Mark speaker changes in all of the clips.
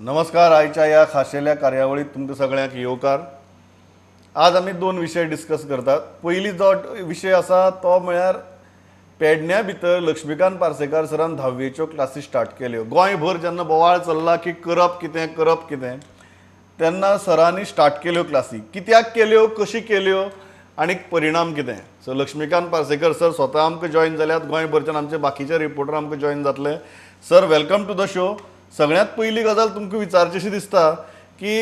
Speaker 1: नमस्कार. आयच्या या खाशेल्या कार्यावळीत तुमकां सगळ्यांक येवकार. आज आमी दोन विशय डिस्कस करतात. पयली जो विशय आसा तो म्हळ्यार पेडण्या भितर लक्ष्मीकांत पार्सेकार सरान 10वीच्यो क्लासी स्टार्ट केल्यो. गोंयभर जेन्ना बोवाळ चल्ला की करप कितें तेन्ना सरांनी स्टार्ट केल्यो क्लासी. कित्याक केल्यो, कशी केल्यो आनी परिणाम कितें. सो लक्ष्मीकांत पार्सेकर सर स्वता आमकां जॉयन जाल्यात. गोंयभरच्यान आमचे बाकीचे रिपोर्टर आमकां जॉयन जातले. Sir, welcome to the show. सगळ्यांत पयली गजाल तुमकां विचारचीशी दिसता की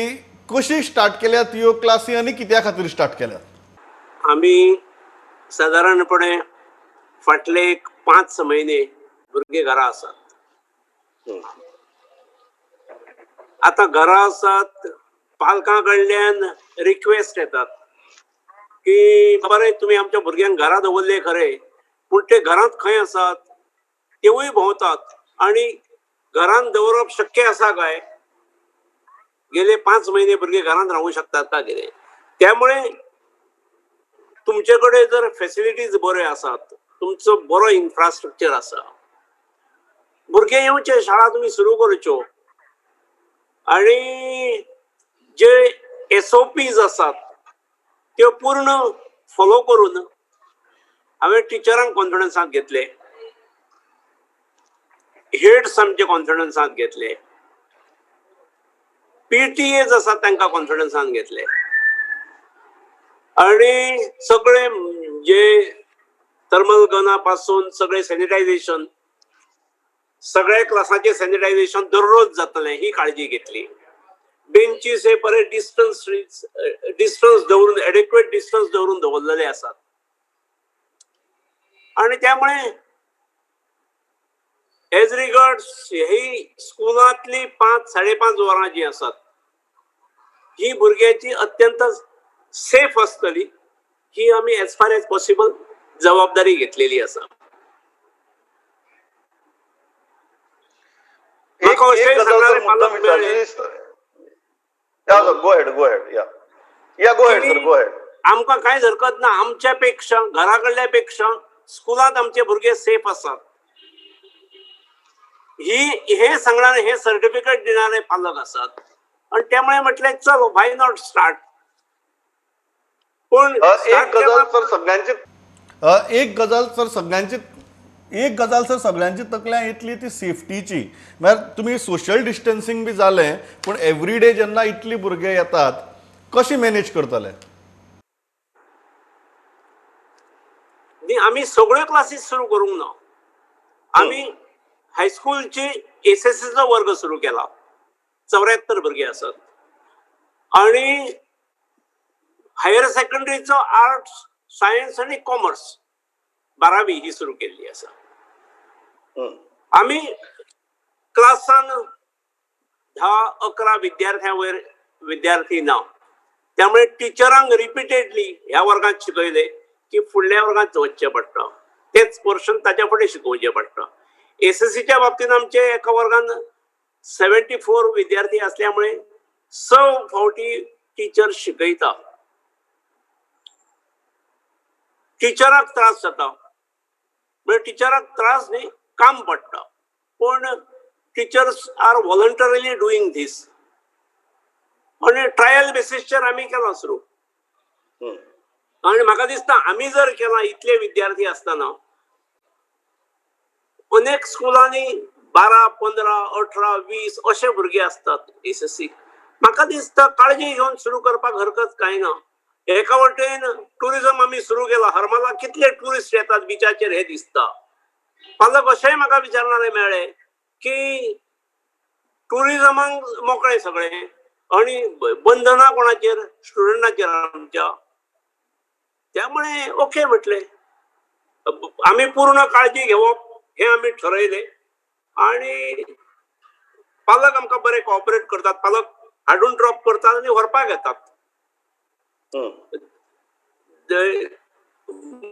Speaker 1: कशी स्टार्ट केल्यात ह्यो क्लासी आनी कित्या खातीर स्टार्ट केल्यात.
Speaker 2: आम्ही साधारणपणे फाटले 5 महिने भुरगे घरा आसात. आता घरा आसात, पालकां कडल्यान रिक्वेस्ट येतात की बरें तुम्ही आमच्या भुरग्यांक घरा दवरले खरे, पूण ते घरांत खंय आसात, तेवूय भोंवतात आणि घरांत दवरप शक्य आसा काय. गेले 5 महिने भुरगे घरांत रावूंक शकतात का कितें. त्यामुळे तुमचे कडेन जर फॅसिलिटीज बऱ्यो आसात, तुमचो बरो इन्फ्रास्ट्रक्चर आसा, भुरगे येवचे, शाळा तुम्ही सुरू करच्यो आणि जे SOPs आसात त्यो पूर्ण फॉलो करून हांवें टिचरांक कॉन्फिडन्सांत घेतले, हेड्स आमचे कॉन्फिडन्सांत घेतले, PTAs आसात तांकां कॉन्फिडन्सांत घेतले आणि सगळे जे थर्मल गना पासून सगळे सॅनिटायझेशन, सगळ्या क्लासाचे सॅनिटायझेशन दररोज जातले ही काळजी घेतली. बेंचीस हे बरे डिस्टन्स दवरून, एडिक्वेट डिस्टन्स दवरून दवरलेले आसात. आणि त्यामुळे एज रिगार्ड्स ही स्कुलांतली 5-5.5 वरां जी आसात ही भुरग्याची अत्यंत सेफ आसतली, ही आमी एज फार एज पॉसिबल जबाबदारी घेतलेली आसा. आमकां कांयच हरकत ना. आमच्या पेक्षा, घरा कडल्या पेक्षा स्कुलांत आमचे भुरगे सेफ आसात हे सांगणारे, हे सर्टिफिकेट दिणारे पालक आसात. आणि त्यामुळे म्हटले चलो व्हाय नॉट स्टार्ट. पण एक
Speaker 1: गजाल सर सगळ्यांची तकल्यां येतली ती सेफ्टीची. म्हळ्यार तुमी सोशल डिस्टन्सिंग बी जालें, पूण एवरीडे जेन्ना इतली भुरगे येतात कशी मॅनेज करतले.
Speaker 2: आमी सगळ्यो क्लासीस सुरू करूंक ना. आमी हायस्कूलची SSCचो वर्ग सुरू केला. 74 भुरगे आसात. आणि हायर सेकंडरीचो आर्ट्स, सायन्स आणि कॉमर्स 12वी ही सुरू केल्ली आसा. आमी क्लासान 10-11 विद्यार्थ्यां वयर विद्यार्थी ना. त्यामुळे टिचरांक रिपिटेडली ह्या वर्गांत शिकयले की फुडल्या वर्गांत वचचें पडटा, तेच पोर्शन ताच्या फुडें शिकोवचें पडटा. SSCच्या बाबतींत आमचे एका वर्गान 74 विद्यार्थी असल्यामुळे 6 फावटी टीचर शिकयता. टिचराक त्रास जाता, म्हणजे टिचराक त्रास न्ही, काम पडटा. पण टिचर्स आर व्हॉलंटरीली डुईंग धीस. आणि ट्रायल बेसिसचेर आमी केला सुरू. आणि म्हाका दिसता आमी जर केला इतले विद्यार्थी असताना अनेक स्कुलांनी 12, 15, 18, 20 असे भुरगे असतात SSC. म्हाका दिसता काळजी घेवन सुरू करपाक हरकत कांय ना. एका वटेन टुरिझम आमी सुरू केला. हरमला कितले टुरिस्ट येतात बिचाचेर हे दिसता. पालक अशेंय म्हाका विचारणारे मेळ्ळे की टुरिझमाक मोकळे सगळे आणि बंधना कोणाचेर, स्टुडंटाचेर आमच्या. त्यामुळे ओके म्हटले, आमी पूर्ण काळजी घेवप हे आमी ठरयले. आणि पालक आमकां बरे कोऑपरेट करतात. पालक हाडून ड्रॉप करतात आणि व्हरपाक येतात.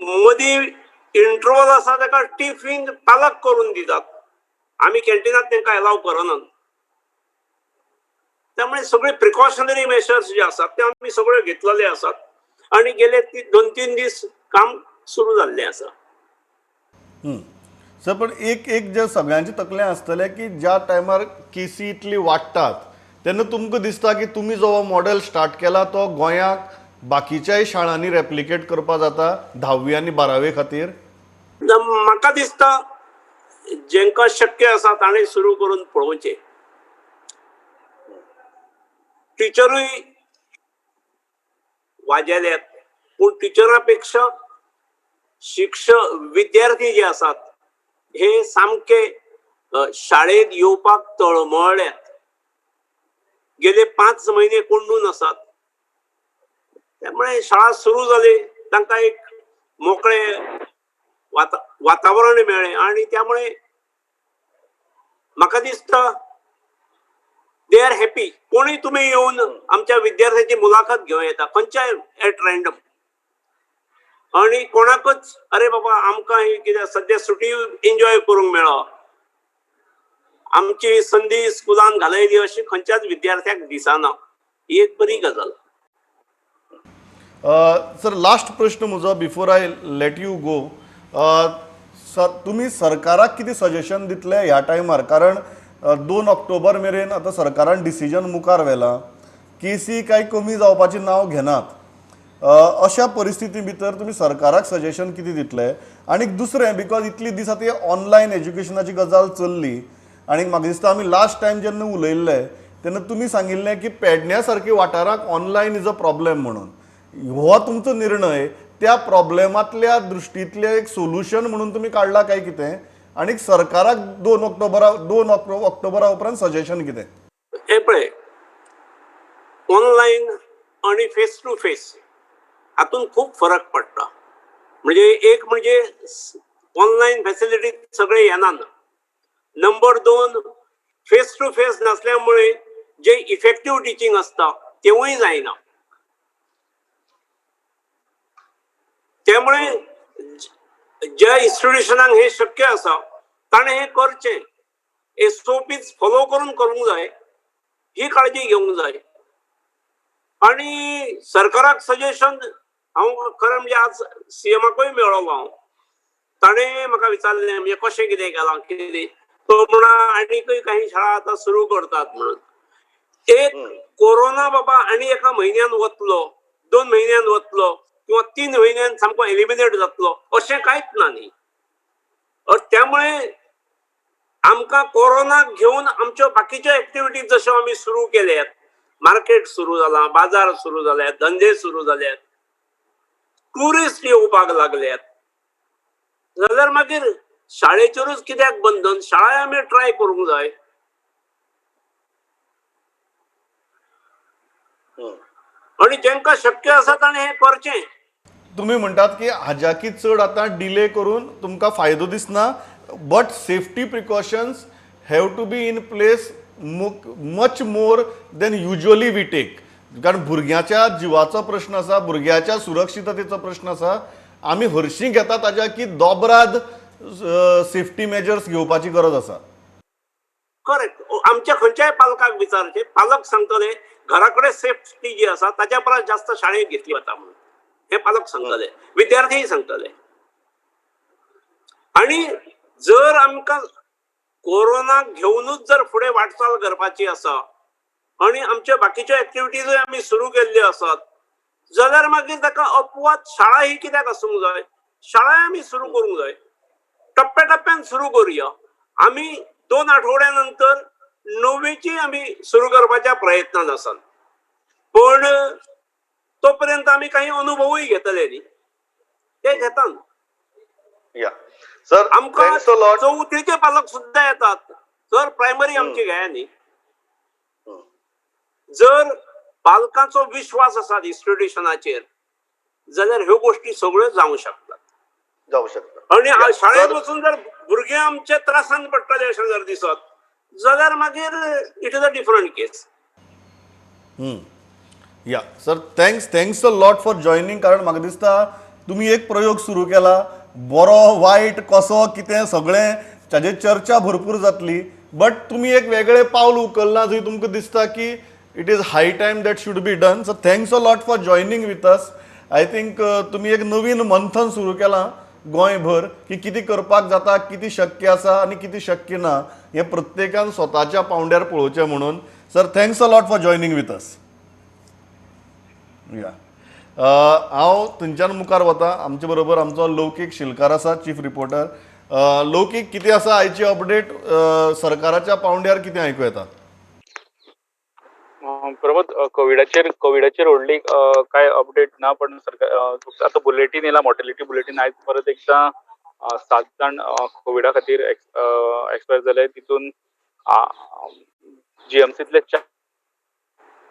Speaker 2: मदीं इंटरवल आसा ताका टिफीन पालक करून दितात. आमी कॅन्टिनात तांकां अलाव करनात. त्यामुळे सगळे प्रिकॉशनरी मेजर्स जे आसात ते आमी सगळे घेतलेले आसात. आणि गेले 2-3 दीस काम सुरू जाल्लें आसा.
Speaker 1: सर, पण एक जे सगळ्यांची तकलें आसतलें की ज्या टायमार केसी इतली वाडटात तेन्ना तुमकां दिसता की तुमी जो मॉडेल स्टार्ट केला तो गोंयाक बाकीच्याय शाळांनी रेप्लिकेट करपा जाता 10वी आनी 12वी खातीर?
Speaker 2: म्हाका दिसता जेंका शक्य आसा ताणें सुरू करून पळोवचें. टिचरूय वाजेल्यात, पूण टिचरा पेक्षा शिक्षक विद्यार्थी जे आसात हे सामके शाळेत येवपाक तळमळ्यात. गेले 5 महिने कोंडून आसात. त्यामुळे शाळा सुरू जाली, तांकां एक मोकळे वातावरण मेळ्ळें आणि त्यामुळे म्हाका दिसता दे आर हॅपी. कोणी तुम्ही येऊन आमच्या विद्यार्थ्यांची मुलाखत घेवं येता खंयच्याय एट रँडम, आणि कोणाकच अरे बाबा आमकां ही कितें सद्या सुटी एन्जॉय करूंक मेळ्ळो, आमची संदी स्कुलान घालयली अशी खंयच्याच विद्यार्थ्याक दिसना. ही एक बरी गजाल.
Speaker 1: सर लास्ट प्रश्न म्हजो before I let you go. Sir तुमी सरकाराक कितें सजेशन दितले ह्या टायमार? कारण 2 ऑक्टोबर मेरेन आतां सरकारान डिसिजन मुखार व्हेलां, केसी कांय कमी जावपाचें नांव घेनात. अशा परिस्थिती भितर तुमी सरकाराक सजेशन कितें दितले? आनी दुसरें, बिकॉज इतली दीस आतां ऑनलायन एज्युकेशनाची गजाल चल्ली आनी म्हाका दिसता आमी लास्ट टायम जेन्ना उलयल्ले तेन्ना तुमी सांगिल्लें की पेडण्या सारकी वाठाराक ऑनलायन इज अ प्रॉब्लेम म्हणून. हो तुमचो निर्णय त्या प्रॉब्लेमांतल्या दृश्टींतलें एक सोल्युशन म्हणून तुमी काडला काय कितें? आनी सरकाराक 2 ऑक्टोबरा उपरांत सजेशन कितें?
Speaker 2: हे पळय, ऑनलायन आणि फेस टू फेस हातून खूब फरक पडटा. म्हणजे एक म्हणजे ऑनलायन फॅसिलिटी सगळे येनात. नंबर 2, फेस टू फेस नसल्यामुळे जे इफेक्टिव्ह टिचिंग असता तेवूय जायना. त्यामुळे ज्या इन्स्टिट्यूशनांक हे शक्य आसा ताणें हे करचें. एसओपीज फॉलो करूंक जाय, ही काळजी घेवंक जाय. आणि सरकाराक सजेशन हांव खरें म्हणजे आज सीएमाकूय मेळ्ळो हांव. ताणें म्हाका विचारलें म्हणजे कशें कितें केलां कितें. तो म्हणा आनीकय काही शाळा आतां सुरू करतात म्हणून. एक कोरोना बाबा आनी एका म्हयन्यान वतलो, 2 म्हयन्यान वतलो किंवा 3 म्हयन्यान सामको एलिमिनेट जातलो अशें कांयच ना न्ही. त्यामुळे आमकां कोरोनाक घेवन आमच्यो बाकीच्यो एक्टिविटीज जश्यो आमी सुरू केल्यात, मार्केट सुरू जालां, बाजार सुरू जाल्यात, धंदे सुरू जाल्यात, टुरिस्ट येवपाक लागल्यात, जाल्यार मागीर शाळेचेरूच कित्याक बंधन? शाळाय आमी ट्राय करूंक जाय. आणि जेंका शक्य आसा ताणें हें करचें.
Speaker 1: तुम्ही म्हणतात की हाज्याकी चड आतां डिले करून तुमकां फायदो दिसना, but safety precautions have to be in place much more than usually we take. कारण भुरग्याच्या जिवाचो प्रश्न आसा, भुरग्याच्या सुरक्षिततेचो प्रश्न आसा. आमी हरशीं घेतात ताज्या की दोबराद सेफ्टी मेजर्स घेवपाची गरज आसा.
Speaker 2: करेक्ट. आमच्या खंयच्याय पालकाक विचारचे, पालक सांगतले घराकडे सेफ्टी जी आसा ताच्या परस जास्त शाळेत घेतली वता म्हणून. हे पालक सांगतले, विद्यार्थीय सांगतले. आणि जर आमकां कोरोनाक घेवनूच जर फुडें वाटचाल करपाची आसा आणि आमच्या बाकीच्यो एक्टिविटीजूय आमी सुरू केल्ल्यो आसात, जाल्यार मागीर ताका अपवाद शाळा ही कित्याक आसूंक जाय? शाळाय आमी सुरू करूंक जाय. टप्प्याटप्प्यान सुरू करुया. आमी 2 आठवड्या नंतर 9वीची आमी सुरू करपाच्या प्रयत्नात आसात. पण तोपर्यंत आमी काही अनुभवूय घेतले न्ही. ते घेतात.
Speaker 3: या सर,
Speaker 2: आमकां
Speaker 3: थँक्स अ लॉट.
Speaker 2: 4थीचे पालक सुद्धा येतात. जर प्रायमरी आमची घ्या न्ही, जर पालकांचो विश्वास आसा इन्स्टिट्यूशनाचेर, जाल्यार ह्यो गोष्टी सगळ्यो जावंक शकतात. आणि शाळेत वचून जर भुरगे आमचे त्रासान पडटले अशें जर दिसत, जाल्यार मागीर इट इज अ डिफरंट केस.
Speaker 1: या sir, thanks a lot for joining. कारण म्हाका दिसता तुमी एक प्रयोग सुरू केला, बरो वायट कसो कितें सगळें ताजेर चर्चा भरपूर जातली. बट तुमी एक वेगळें पावल उखलला जंय तुमकां दिसता की it is hi time that should be done. So thanks a lot for joining with us. I think तुमी एक नवीन मंथन सुरू केलां गोंयभर की कितें करपाक जाता, कितें शक्य आसा आनी कितें शक्य ना हें प्रत्येकान स्वताच्या पावंड्यार पळोवचें म्हणून. Sir thanks a lot for joining with us. या हांव थंयच्यान मुखार वता. आमचे बरोबर आमचो लौकीक शिलकार आसा, चीफ रिपोर्टर. लौकीक, कितें आसा आयची अपडेट? सरकाराच्या पावंड्यार कितें आयकूं येता?
Speaker 4: प्रमोद, कोविडाचेर व्हडली काय अपडेट ना, पण सरकार आता बुलेटीन येयला, मॉर्टेलिटी बुलेटीन. आयज परत एकदा 7 जाण कोविडा खातीर एक्सपायर जाले. तितून जीएमसीतले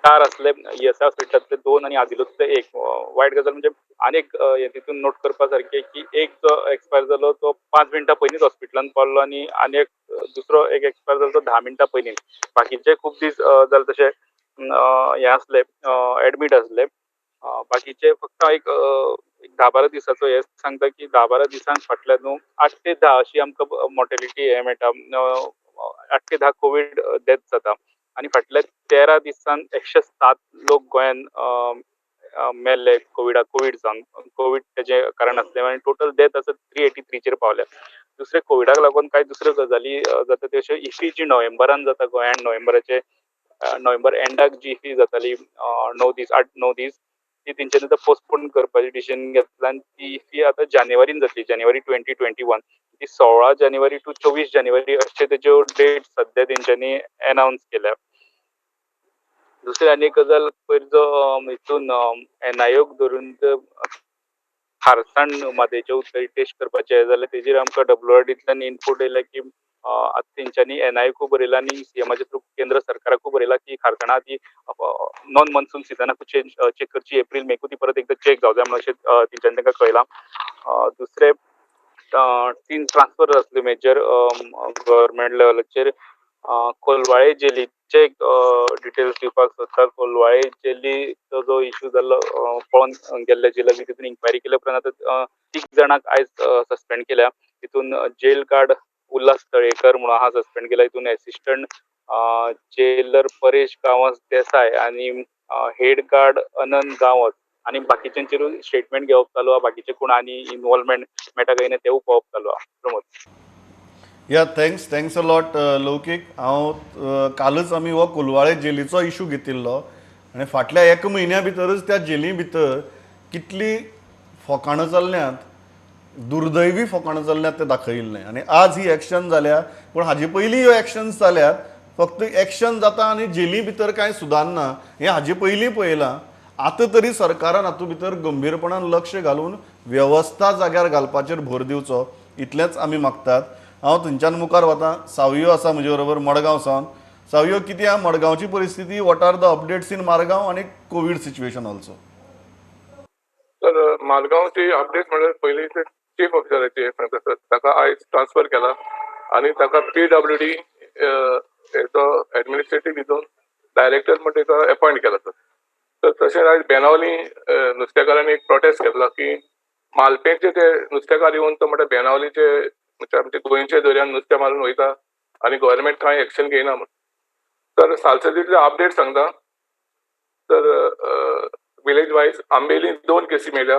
Speaker 4: 4 आसले, ईएसआय हॉस्पिटलांतले 2 आनी आदिलोतले 1. वायट गजाल म्हणजे आनीक तितून नोट करपा सारकें की एक जो एक्सपायर जालो तो 5 मिनटां पयलींच हॉस्पिटलांत पावलो आनी एक दुसरो एक्सपायर जालो तो 10 मिनटां पयलीं. बाकीचे खूब दीस जाले तशे हे आसले, एडमीट आसले. बाकीचे फक्त एक 10-12 दिसाचो हे सांगता की 10-12 दिसांक फाटल्यान न्हू 8 ते 10 अशी आमकां मॉर्टेलिटी हे मेळटा. 8 ते 10 कोविड डेथ जाता आनी फाटल्या 13 दिसान 107 लोक गोंयान मेल्ले कोविड जावन. कोविड तेजे कारण आसलें आनी टोटल डेथ आसा 383 पावल्या. दुसरे कोविडाक लागून कांय दुसऱ्यो गजाली जाता त्यो अश्यो इफ्फी जी नोव्हेंबरान जाता गोंयान, नोव्हेंबर एंडाक जी इफ्फी जाताली 8-9 दीस, ती तेंच्यांनी आतां पोस्टपोन करपाचें डिसिजन घेतलां आनी ती इफ्फी आतां जानेवारीन जातली, जानेवारी 2021. ती 16 जानेवारी टू 24 जानेवारी अशे तेज्यो डेट सद्या तेंच्यांनी अनावन्स केल्या. दुसरी आनी एक गजाल, पयर जो हितून एनआयओक धरून खारसाण मातयेचे उदकाची टेस्ट करपाचे जाल्यार तेजेर आमकां WRDंतल्यान इनपूट येयला की आतां तेंच्यांनी एनआयओकूय बरयला आनी सीएमाच्या थ्रू केंद्र सरकाराकूय बरयला की खारसाणा ती नॉन मनसून सिजनाकूच चेक करची, एप्रील मेकूय ती परत एकदा चेक जावं जाय म्हणून अशें तेंच्यांनी तांकां कळयलां. दुसरे 3 ट्रान्सफर आसले मेजर गव्हर्मेंट लेवलाचेर. कोलवाळे जेलीचे डिटेल्स दिवपाक सोदता. कोलवाळे जेलीचो जो इश्यू जाल्लो पळोवन गेल्ले जेलांनी, तितून इन्क्वायरी केल्या उपरांत आतां 3 जाणांक आयज सस्पेंड केल्या. तितून जेल गार्ड उल्हास तळेकर म्हणून आहा सस्पेंड केला. हितून असिस्टंट जेलर परेश गांवस देसाय आनी हेड गार्ड अनंत गांवस आनी बाकीच्यांचेरूय स्टेटमेंट घेवप चालू आहा. बाकीचे कोण आनी इन्वॉल्वमेंट मेळटा काय ना तेवूय पळोवप चालू आहा. प्रमोद.
Speaker 1: या थँक्स अ लॉट लौकीक. हांव कालच आमी हो कोलवाळे जेलीचो इशू घेतिल्लो आनी फाटल्या 1 म्हयन्या भितरच त्या जेली भितर कितली फकाणां चल्ल्यांत, दुर्दैवी फकाणां चल्ल्यांत तें दाखयिल्लें. आनी आज ही एक्शन जाल्या, पूण हाजे पयलीं ह्यो एक्शन्स जाल्यात. फक्त एक्शन जाता आनी जेली भितर कांय सुदारना हें हाजे पयलीं पळयलां. आतां तरी सरकारान हातूंत भितर गंभीरपणान लक्ष घालून वेवस्था जाग्यार घालपाचेर भर दिवचो, इतलेंच आमी मागतात. हांव थंयच्यान मुखार वतां. सावयो आसा म्हजे बरोबर मडगांव सावन. सावयो, कितें आहा मडगांवची परिस्थिती? What are the updates in Margao आनी कोवीड सिच्युएशन ऑल्सो?
Speaker 5: तर मालगांवची अपडेट म्हणजे पयलीं ते चीफ ऑफिसराची ताका आयज ट्रान्सफर केला आनी ताका PWD हेचो एडमिनिस्ट्रेटीव हितून डायरेक्टर म्हणून ताका अपॉयंट केला. तर तशेंच आयज बेनावली नुस्तेकारांनी एक प्रोटेस्ट केला की मालपेचे ते नुस्तेकार येवन तो म्हणटा बेनावलीचे म्हणजे आमचे गोंयचे दर्यान नुस्तें मारून वयता आनी गव्हर्मेंट कांय एक्शन घेयना म्हणून. तर सालसदीतले अपडेट सांगता. तर विलेज वायज आंबेली 2 केसी मेळ्ळ्या,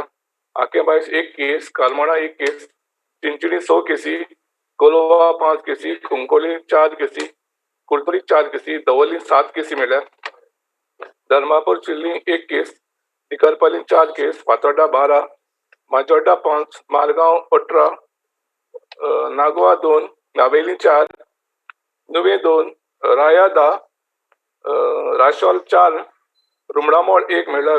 Speaker 5: आकेबायस 1 केस, कालमोणा 1 केस, चिंचणी 6 केसी, कोलवा 5 केसी, कुंकोली 4 केसी, कुलपरी 4 केसी, दवर्ली 7 केसी मेळ्ळ्या. धर्मापूर चिल्ली 1 केस, तिकरपाली 4 केस, फातोड्डा 12, माजोड्डा 5, मारगांव 18, नागवा 2, नावेली 4, नुवे 2, राया 10, राशोल 4, रुमडामोळ 1 मेळ्ळा,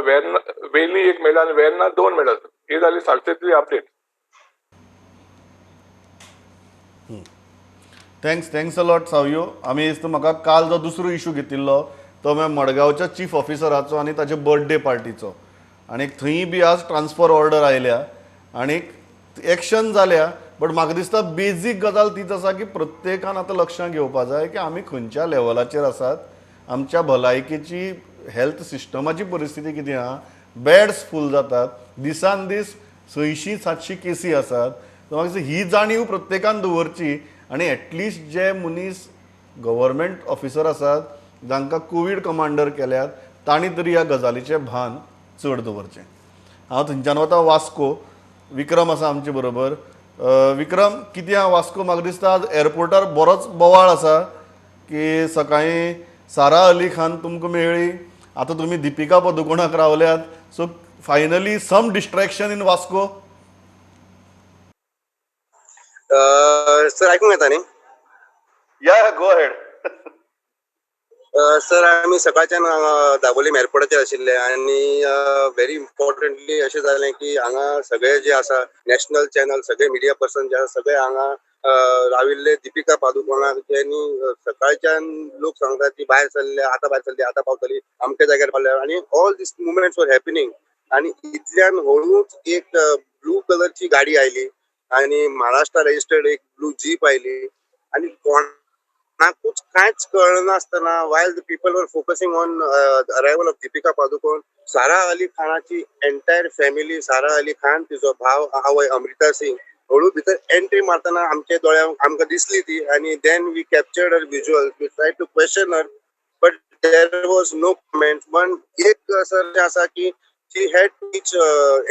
Speaker 5: वेली 1 मेळ्ळा आनी वेर्ना 2 मेळ्ळा. ही जाली सालसेतली अपडेट.
Speaker 1: थँक्स अ लॉट सावयो. आमी म्हाका काल जो दुसरो इशू घेतिल्लो तो मडगांवच्या चीफ ऑफिसराचो आनी ताचे बर्थडे पार्टीचो. आनी थंय बी आज ट्रान्सफर ऑर्डर आयल्या आनीक एक्शन जाल्या. बट म्हाका दिसता बेजीक गजाल तीच आसा की प्रत्येकान आतां लक्षांत घेवपा जाय की आमी खंयच्या लेवलाचेर आसात. आमच्या भलायकेची हेल्थ सिस्टमाची परिस्थिती कितें आहा. बॅड्स फूल जातात, दिसान दीस 600-700 केसी आसात. म्हाका दिसता ही जाणीव प्रत्येकान दवरची आनी एटलिस्ट जे मनीस गव्हर्मेंट ऑफिसर आसात जांकां कोवीड कमांडर केल्यात तांणी तरी ह्या गजालीचें भान चड दवरचें. हांव थंयच्यान वता वास्को. विक्रम आसा आमचे बरोबर. विक्रम, कितें आहा वास्को? म्हाका दिसता आज एअरपोर्टार बरोच बोवाळ आसा की सकाळीं सारा अली खान तुमकां मेळ्ळी, आतां तुमी दिपिका पदुकोणाक रावल्यात, so finally some distraction in Vasco.
Speaker 6: Sir ऐकून येता न्ही?
Speaker 3: या गो हेड.
Speaker 6: सर आमी सकाळच्यान दाबोलीम एअरपोर्टाचेर आशिल्ले आनी व्हेरी इम्पॉर्टंटली अशें जालें की हांगा सगळे जे आसा नॅशनल चॅनल सगळे मिडिया पर्सन जे आसा सगळे हांगा राविल्ले दिपिका पादुकोणाक ज्यांनी सकाळच्यान लोक सांगतात की भायर सरले आतां पावतली अमके जाग्यार पावले आनी all these movements were happening आनी इतल्यान हळूच एक ब्लू कलरची गाडी आयली आनी महाराष्ट्रा रजिस्टर्ड एक ब्लू जीप आयली आनी कोणाकूच कांयच कळनासतना while the people were focusing on arrival of Deepika Padukone Sara Ali खानाची एंटायर फॅमिली सारा अली खान तिचो भाव आवय अमृता सिंग हळू भितर एंट्री मारतना आमच्या दोळ्यांक आमकां दिसली ती आनी then we captured her visual we try to question her but there was no comment पण एक सर जे आसा की she had to reach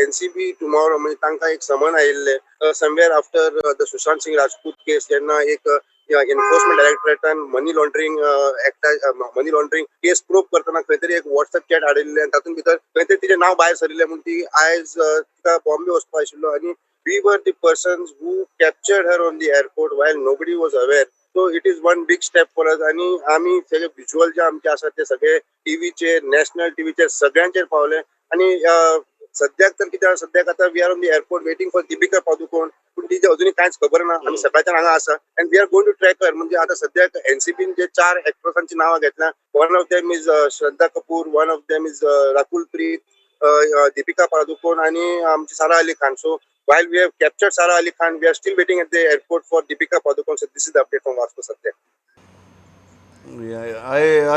Speaker 6: NCB tomorrow म्हणजे तांकां एक समन आयिल्ले somewhere after the Sushant Singh Rajput case जेन्ना एक एन्फोर्समेंट डायरेक्टरेटान मनी लॉन्ड्रिंग केस प्रूव करतना खंय तरी एक व्हॉट्सअप चॅट हाडिल्ले आनी तातूंत भितर खंय तरी तिचें नांव भायर सरिल्लें म्हणून ती आयज तिका बॉम्बे वचपा आशिल्लो आनी we were the persons who captured her on the airport while nobody was aware. So it is one big step for us. आणि आम्ही सगळे व्हिज्युअल जे आमचे आसात ते सगळे टीव्हीचेर नॅशनल टीव्हीचेर सगळ्यांचेर पावले आणि सद्याक तर कितें सद्याक आतां we are on the airport waiting for Deepika Padukone पूण तिचे अजूनही कांयच खबर ना आमी सकाळच्यान हांगा आसा and we are going to track her म्हणजे आतां सद्याक एनसीपीन जे 4 एक्ट्रेसांची नांवां घेतल्या one of them is Shraddha Kapoor one of them is Rakul Preet Deepika Padukone आणि आमची Sara Ali Khan. So while we have captured Sara Ali Khan, we are still waiting at the airport for Deepika Padukone. So this is the update from Vasco Satya.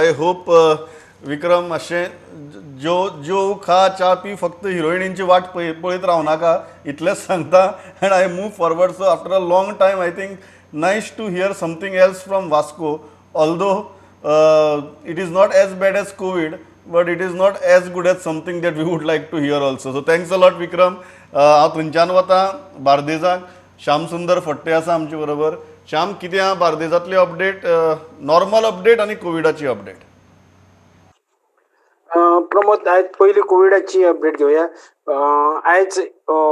Speaker 1: I hope विक्रम मातशें ज्यो खा च्या P फक्त हिरोइनींची वाट पळयत रावनाका इतलेंच सांगता and I move forward. So after a long time I think nice to hear something else from Vasco although it is not as bad as COVID but it is not as good as something that we would like to hear also. So thanks a lot Vikram. हांव थंयच्यान वतां बार्देजाक. श्याम सुंदर फडटे आसा आमचे बरोबर. श्याम, कितें आहा बार्देजांतली update, normal update आनी कोविडाची अपडेट?
Speaker 7: प्रमोद, आयज पयली कोविडाची अपडेट घेवया. आयज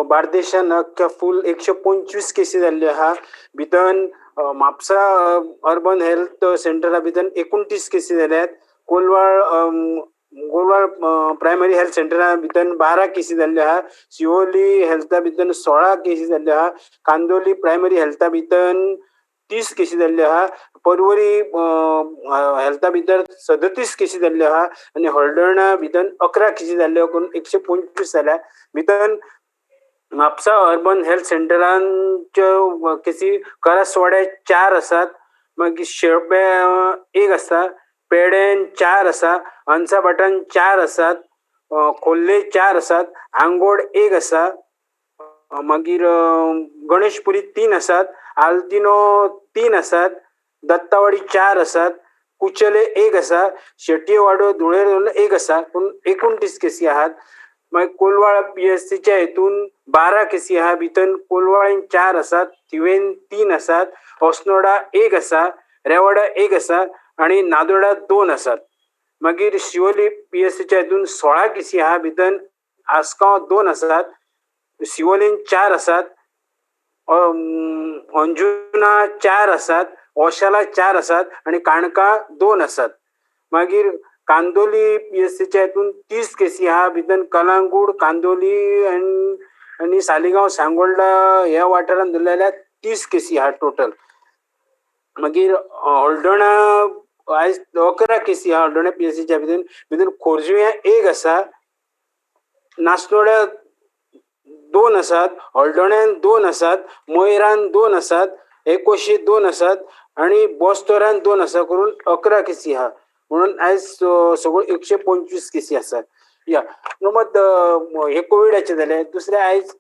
Speaker 7: बार्देशान अख्ख्या फूल 125 केसी जाल्ल्यो आहा. भितर म्हापसा अर्बन हेल्थ सेंटरा भितर 29 केसी जाल्यात. गोलवाड प्रायमरी हेल्थ सेंटरा भितर 12 केसी जाल्ल्यो आहा. सिओली हेल्था भितर 16 केसी जाल्ल्यो आहा. कांदोली प्रायमरी हेल्था भितर 30 केसी जाल्ल्यो आहा. परवरी हेल्था भितर 37 केसी जाल्ल्यो आहा आनी हळदर्णा भितर 11 केसी जाल्ल्यो करून 125 जाल्या. भितर म्हापसा अर्बन हेल्थ सेंटरांच्यो केसी करासवाड्या 4 आसात. मागीर शेळपे 1 आसा. पेडेन 4 आसा. अंसाभाटान 4 आसात. खोर्ले 4 आसात. आंगोड 1 आसा. मागीर गणेशपुरी 3 आसात. आल्तिनो 3 आसात. दत्तावाडी 4 आसात. कुचले 1 आसा. शेटयेवाडो धुळेर 1 आसा. पूण 29 केसी आहात. मागीर कोलवाळ पीएससीच्या हेतून 12 केसी आहा. भितर कोलवाळेन 4 आसात. थिवेन 3 आसात. होसनोडा 1 आसा. रेवाडा 1 आसा आणि नादोडा 2 आसात. मागीर शिवोली पीएससीच्या हेतून 16 केसी आहा. भितर आसगांव 2 आसात. सिवोलीन 4 आसात. अंजुना 4 आसात. ओशाला 4 आसात आणि काणका 2 आसात. मागीर कांदोली पीएससीच्या हेतून 30 केसी आहा. भितर कलांगूट, कांदोली आणि सालिगांव, सांगोळडा ह्या वाठारांत धरलेल्या 30 केसी आहा टोटल. मागीर हळदर्णा आयज 11 केसी आहा. हळदर्णा पीएससीच्या भितर खोर्जुव्यां 1 आसा. नासनोड्या 2 आसात. हळदर्ण्यान 2 आसात. मोयरान 2 आसात. एकोशी 2 आसात आणि बोस्तोरान 2 आसा करून 11 केसी आहा. म्हणून आयज सगळ्यो 125 केसी आसात. या प्रमोद, हे कोविडाचे जाले. दुसरे आयज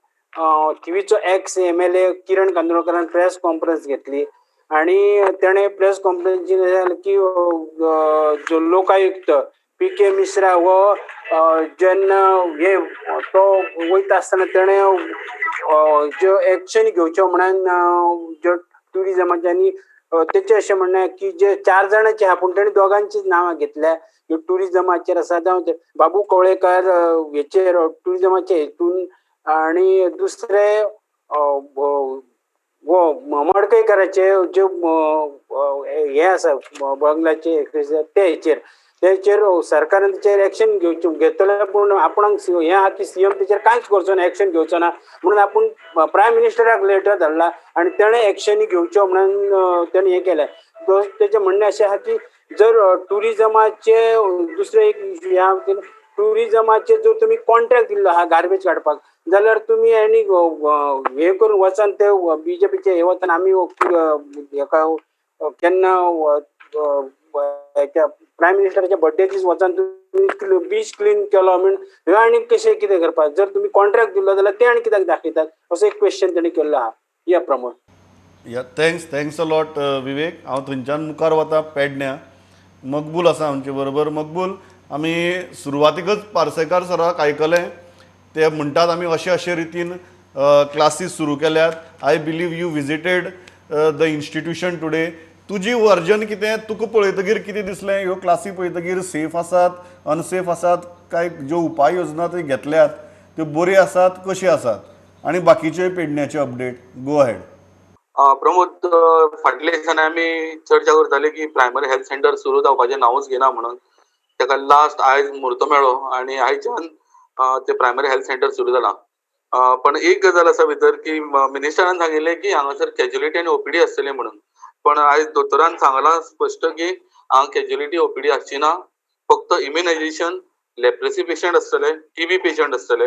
Speaker 7: टीव्हीचो एक्स MLA किरण कांदोळकरान प्रेस कॉन्फरन्स घेतली आणि तेणे प्रेस कॉन्फरन्सीन की जो लोकायुक्त PK मिश्रा हो जेन्ना हे तो वयता आसतना तेणें ज्यो एक्शन घेवच्यो म्हणून ज्यो ट्युरिजमाच्या आनी तेचे अशें म्हणणें की जे 4 जाणांचे आहा पूण तांणी दोगांचीच नांवां घेतल्या. टुरिजमाचेर आसा जावं ते बाबू कवळेकार हेचेर टुरिजमाचे हेतून आणि दुसरे मडकयकाराचे जे हे आसा बंगलाचे ते हेचेर सरकारान तेचेर एक्शन घेतले पूण आपणाक हे आहा की सीएम तेचेर कांयच करचो ना, एक्शन घेवचो ना म्हणून आपूण प्रायम मिनिस्टराक लेटर धाडला आनी तेणें एक्शन घेवच्यो म्हणून तेणें हें केलें. तेचें म्हणणें अशें आहा की जर टुरिजमाचे दुसरें एक हे आहा टुरिजमाचे जर तुमी कॉन्ट्रॅक्ट दिल्लो आहा गार्बेज काडपाक जाल्यार तुमी आनी हे करून वचन ते बीजेपीचे हे वचन आमी हेका केन्ना प्रायम मिनिस्टराच्या बर्थडे दीस वचन तुमी बीच क्लीन केलो म्हण हे आनी कशें कितें करपाक जर तुमी कॉन्ट्रॅक्ट दिल्लो जाल्यार ते आनी कित्याक दाखयतात असो एक क्वेश्चन तेणी केल्लो आहा. या प्रमोद.
Speaker 1: या थँक्स अ लॉट विवेक. हांव थंयच्यान मुखार वता पेडण्यां. मकबूल आसा आमचे बरोबर. मकबूल, आमी सुरवातीकच पार्सेकार सराक आयकलें ते म्हणटात आमी अशे रितीन क्लासीस सुरू केल्यात. I believe you visited the institution today. तुजी वर्जन कितें? तुका पळयतकीर कितें दिसलें? ह्यो क्लासी पळयतकीर सेफ आसात, अनसेफ आसात, काय ज्यो उपाय योजना थंय घेतल्यात त्यो बऱ्यो आसात, कश्यो आसात? आनी बाकीचे पेडण्याचे अपडेट. गो हेड.
Speaker 8: प्रमोद, फाटल्या दिसांनी आमी चर्चा करताले की प्रायमरी हेल्थ सेंटर सुरू जावपाचें नांवूच घेना म्हणून. ताका लास्ट आयज म्हूर्त मेळ्ळो आनी आयच्यान ते प्रायमरी हेल्थ सेंटर सुरू जाला. पण एक गजाल आसा भितर की मिनिस्टरान सांगिल्लें की हांगासर कॅज्युलिटी आनी ओपीडी आसतली म्हणून. पण आयज दोतोरान सांगलां स्पश्ट की हांगा कॅज्युलिटी ओपीडी आसची ना. फक्त इम्युनायझेशन, लेप्रेसी पेशंट आसतले, टीबी पेशंट आसतले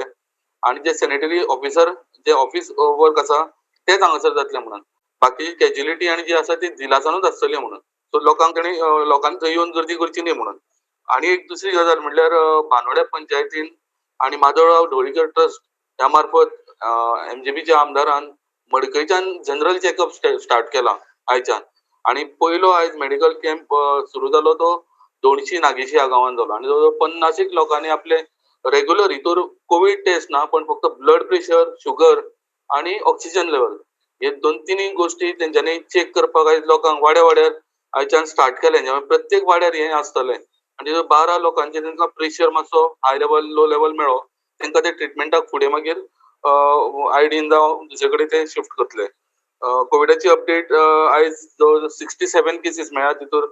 Speaker 8: आनी जे सॅनिटरी ऑफिसर जे ऑफिस वर्क आसा तेच हांगासर जातले म्हणून. बाकी कॅज्युलिटी आनी जी आसा ती जिलासानूच आसतली म्हणून. सो लोकांक थंय येवन गर्दी करची न्ही म्हणून. आनी एक दुसरी गजाल म्हणल्यार बांदोड्या पंचायतीन आनी माधवराव ढवळीकर ट्रस्ट ह्या मार्फत एमजीपीच्या आमदारान मडकयच्यान जनरल चॅकअप स्टार्ट केला आयच्यान. आनी पयलो आयज मेडिकल कॅम्प सुरू जालो तो दोणशी नागेशी ह्या गांवांत जालो आनी जवळ 50 लोकांनी आपले रेग्युलर हितूर कोवीड टेस्ट ना पण फक्त ब्लड प्रेशर, शुगर आनी ऑक्सिजन लेवल हे 2-3 गोष्टी तेंच्यांनी चेक करपाक आयज लोकांक वाड्यार आयच्यान स्टार्ट केले. प्रत्येक वाड्यार हें आसतलें आनी 12 लोकांचे तांकां प्रेशर मातसो हाय लेवल लो लेवल मेळ्ळो तांकां ते ट्रिटमेंटाक फुडें मागीर आयडीन जावं दुसरे कडेन ते शिफ्ट करतले. कोविडाची अपडेट आयज जवळ 67 केसीस मेळ्ळ्या. तितूर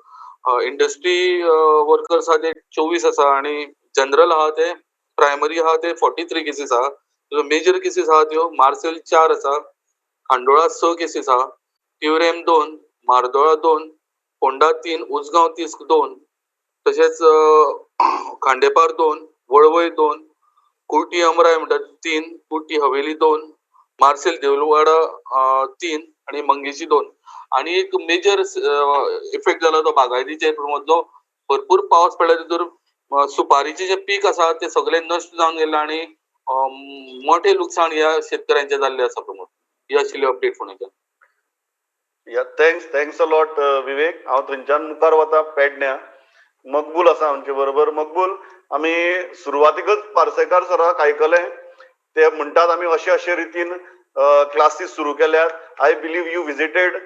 Speaker 8: इंडस्ट्री वर्कर्स आहा ते 24 आसा आनी जनरल आहा ते प्रायमरी आहा ते 43 केसीस आहा. मेजर केसीस आहा त्यो मार्सेल 4 आसा, खांडोळा 6 केसीस आहा, तिवरेम 2, मार्दोळा 2, फोंडा 3, उसगांव 2, तशेंच खांडेपार 2, वळवय 2, कुर्टी अमराय म्हणटात 3, कुर्टी हवेली 2, मार्सेल देऊलवाडा 3 आनी मंगेशी 2. आनी एक मेजर इफेक्ट जाला तो बागायतीचेर प्रमोद. जो भरपूर पावस पडला तितूर सुपारीचे जे पीक आसा ते सगळे नश्ट जावन गेले आनी मोठे लुकसाण ह्या शेतकऱ्यांचे जाल्ले आसा प्रमोद. ही आशिल्ली अपडेट फोंडेच्यान.
Speaker 1: या थँक्स अ लॉट विवेक. हांव थंयच्यान मुखार वता पेडण्यां. मकबूल आसा आमचे बरोबर. मकबूल, आमी सुरवातीकच पार्सेकार सराक आयकलें ते म्हणटात आमी अशे रितीन क्लासीस सुरू केल्यात. I believe you visited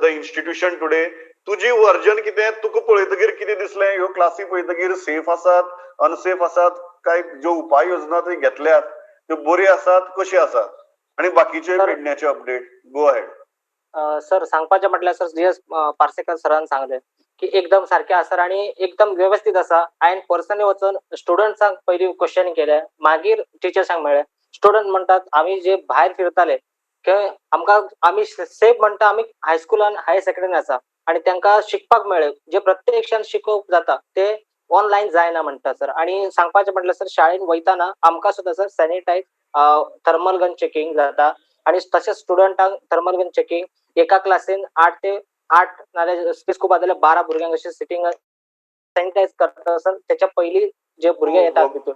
Speaker 1: the institution today. तुजी वर्जन कितें? तुका पळयतकीर कितें दिसलें? ह्यो क्लासी पळयतकीर सेफ आसात, अनसेफ आसात, काय ज्यो उपाय योजना थंय घेतल्यात त्यो बऱ्यो आसात, कश्यो आसात? आनी बाकीचे पेडण्याचे अपडेट. गो हेड.
Speaker 9: सर सांगपाचें म्हटल्यार सर जी एस पार्सेकर सरान सांगलें की एकदम सारकें आसा आनी एकदम व्यवस्थित आसा. हांवें पर्सनली वचून स्टुडंट्सांक पयलीं क्वेश्चन केले, मागीर टिचर्सांक मेळ्ळे. स्टुडंट म्हणटात आमी जे भायर फिरताले आमकां आमी सेफ म्हणटा आमी हायस्कुलान हायर सेकंडरीन आसा आनी तांकां शिकपाक मेळ्ळें जे प्रत्यक्षान शिकोवप जाता ते ऑनलायन जायना म्हणटा सर. आनी सांगपाचें म्हटल्यार सर शाळेन वयताना आमकां सुद्दां sir sanitise thermal gun checking जाता आनी तशेंच स्टुडंटांक थर्मल गन चेकिंग एका क्लासीन 8 ते 8 नाल्यार स्पेस खूब जाल्यार 12 भुरग्यांक अशें सिटींग सॅनिटायज करता सर. त्याच्या पयलीं जे भुरगे येतात तितून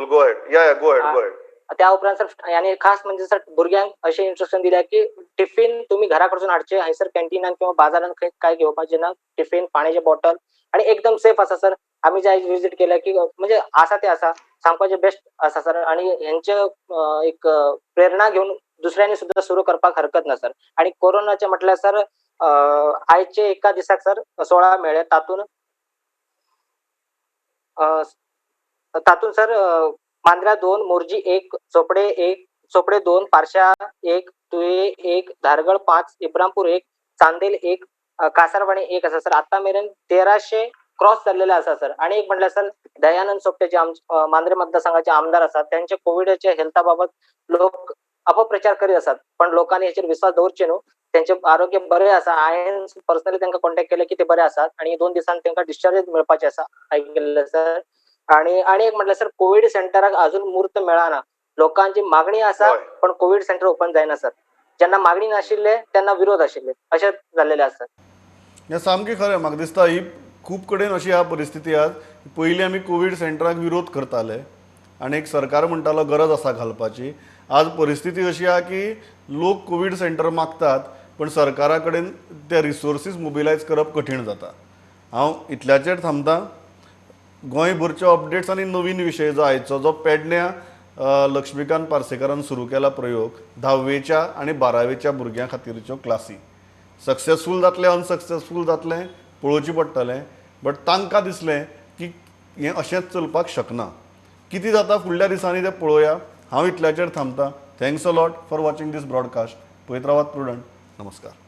Speaker 1: गो हेड.
Speaker 9: त्या उपरांत सर आनी खास म्हणजे सर भुरग्यांक अशें इन्स्ट्रक्शन दिल्या की टिफीन तुमी घरा कडसून हाडचे, हयसर कॅन्टीनान किंवा बाजारान खंय काय घेवपाचें ना. टिफीन, पाण्याचे बॉटल आनी एकदम सेफ आसा सर. आमी जे आयज विजीट केल्या की म्हणजे आसा ते आसा सांगपाचें बेस्ट आसा सर. आनी हेंचे एक प्रेरणा घेवन दुसऱ्यांनी सुद्दां सुरू करपाक हरकत ना सर. आनी कोरोनाचे म्हटल्यार सर आयचे एका दिसाक सर 16 मेळ्ळे तातून सर मांद्र्या 2, मोर्जी 1, चोपडे 2, पारशा 1, तुये 1, धारगळ 5, इब्रामपूर 1, चांदेल 1, कासारवाडी 1 असा सर. आता मेरेन 1300 क्रॉस जाल्लेले आसा सर. आणि एक म्हटल्यार सर दयानंद सोपटे जे मांद्रे मतदारसंघाचे आमदार आसात त्यांचे कोविडच्या हेल्था बाबत लोक अपप्रचार करीत असतात, पण लोकांनी याचेर विश्वास दवरचे न्हू. त्यांचे आरोग्य बरे आसा. हांवें पर्सनली तांकां कॉन्टॅक्ट केले की ते बरे आसात आणि 2 दिसांनी तांकां डिस्चार्ज मेळपाचे आसा आयिल्ले सर. आणि एक म्हटल्यार सर कोविड सेंटराक अजून मुहूर्त मेळना. लोकांची मागणी आसा
Speaker 3: होय.
Speaker 9: पण कोविड सेंटर ओपन जायना सर. जेन्ना मागणी नाशिल्ले तेन्ना विरोध आशिल्ले अशें जाल्लेले आसा.
Speaker 1: हें सामकें खरें. म्हाका दिसता ही खूब कडेन अशी ह्या परिस्थिती आसा. पयलीं आमी कोवीड सेंटराक विरोध करताले आनी एक सरकार म्हणटालो गरज आसा घालपाची. आज परिस्थिती अशी आसा की लोक कोवीड सेंटर मागतात पण सरकारा कडेन ते रिसोर्सीस मोबिलायज करप कठीण जाता. हांव इतल्याचेर थांबतां. गोंयभरच्यो अपडेट्स आनी नवीन विशय जो आयचो जो पेडण्या लक्ष्मीकांत पार्सेकारान सुरू केला प्रयोग 10वेच्या आनी 12वेच्या भुरग्यां खातीरच्यो क्लासी सक्सेसफूल जातले अनसक्सेसफूल जातले पळोवचें पडटलें. बट तांकां दिसलें की हें अशेंच चलपाक शकना. कितें जाता फुडल्या दिसांनी तें पळोवया. हांव इतल्याचेर थांबतां. Thanks a lot for watching this broadcast. पळयत रावात प्रुडंट. नमस्कार.